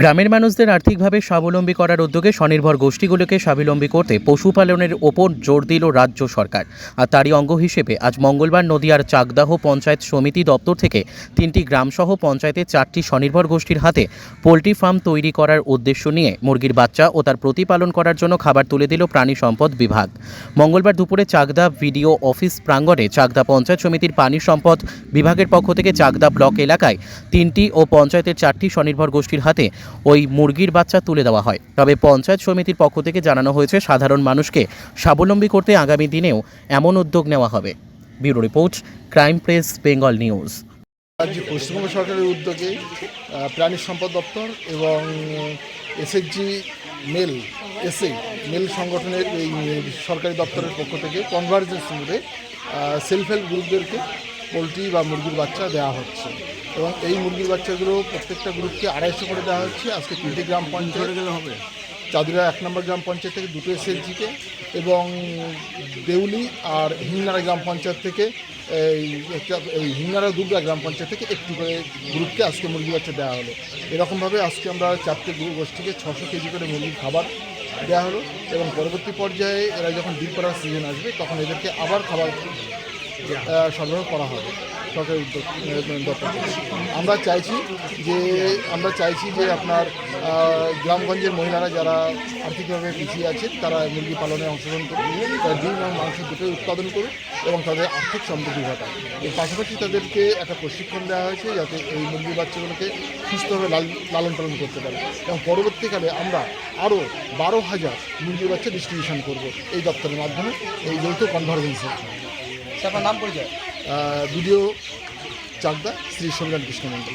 গ্রামের মানুষদের আর্থিকভাবে স্বাবলম্বী করার উদ্যোগে স্বনির্ভর গোষ্ঠীগুলোকে স্বাবলম্বী করতে পশুপালনের ওপর জোর দিল রাজ্য সরকার। আর তারই অঙ্গ হিসেবে আজ মঙ্গলবার নদিয়ার চাকদাহ পঞ্চায়েত সমিতি দপ্তর থেকে 3টি গ্রামসহ পঞ্চায়েতের 4টি স্বনির্ভর গোষ্ঠীর হাতে পোলট্রি ফার্ম তৈরি করার উদ্দেশ্য নিয়ে মুরগির বাচ্চা ও তার প্রতিপালন করার জন্য খাবার তুলে দিল প্রাণী সম্পদ বিভাগ। মঙ্গলবার দুপুরে চাকদা ভিডিও অফিস প্রাঙ্গণে চাকদা পঞ্চায়েত সমিতির পানি সম্পদ বিভাগের পক্ষ থেকে চাকদা ব্লক এলাকায় 3টি ও পঞ্চায়েতের 4টি স্বনির্ভর গোষ্ঠীর হাতে ওই মুরগির বাচ্চা তুলে দেওয়া হয়। তবে পঞ্চায়েত সমিতির পক্ষ থেকে জানানো হয়েছে সাধারণ মানুষকে স্বাবলম্বী করতে আগামী দিনেও এমন উদ্যোগ নেওয়া হবে। Bureau report, crime press, Bengal news. রাজ্য পশ্চিমবঙ্গ সরকারের উদ্যোগে প্রাণী সম্পদ দপ্তর এবং এসএইচজি মেল সংগঠনের এই সরকারি দপ্তরের পক্ষ থেকে কনভার্জেন্স মোডে সেলফ হেল্প গ্রুপদেরকে পোলট্রি বা মুরগির বাচ্চা দেওয়া হচ্ছে এবং এই মুরগির বাচ্চাগুলো প্রত্যেকটা গ্রুপকে 250 করে দেওয়া হচ্ছে। আজকে 3টি গ্রাম পঞ্চায়েত গেলে হবে, চাদুরা 1 নম্বর গ্রাম পঞ্চায়েত থেকে 2টো এসএইচজিকে এবং দেউলি আর হিংনারা গ্রাম পঞ্চায়েত থেকে এই হিংনারা দুর্গা গ্রাম পঞ্চায়েত থেকে 1টি করে গ্রুপকে আজকে মুরগি বাচ্চা দেওয়া হলো। এরকমভাবে আজকে আমরা 4টে গোষ্ঠীকে 600 কেজি করে মুরগির খাবার দেওয়া হলো এবং পরবর্তী পর্যায়ে এরা যখন ডিম পাড়ার সিজন আসবে তখন এদেরকে আবার খাবার সরবরাহ করা হবে সরকারি উদ্যোগ দপ্তর থেকে। আমরা চাইছি যে আপনার গ্রামগঞ্জের মহিলারা যারা আর্থিকভাবে পিছিয়ে আছে তারা মুরগি পালনে অংশগ্রহণ করুন, তারা ডিম এবং মাংস দুটোই উৎপাদন করুন এবং তাদের আর্থিক সমৃদ্ধি ঘটায়। এর পাশাপাশি তাদেরকে একটা প্রশিক্ষণ দেওয়া হয়েছে যাতে এই মুরগির বাচ্চাগুলোকে সুস্থভাবে লালন পালন করতে পারে এবং পরবর্তীকালে আমরা আরও 12,000 মুরগির বাচ্চা ডিস্ট্রিবিউশন করব এই দপ্তরের মাধ্যমে, এই যৌথ কনভার্জেন্সে। আপনার নাম পরিচয়? ভিডিও চাকদা শ্রী সংগ্রাম কৃষ্ণ মন্ডল।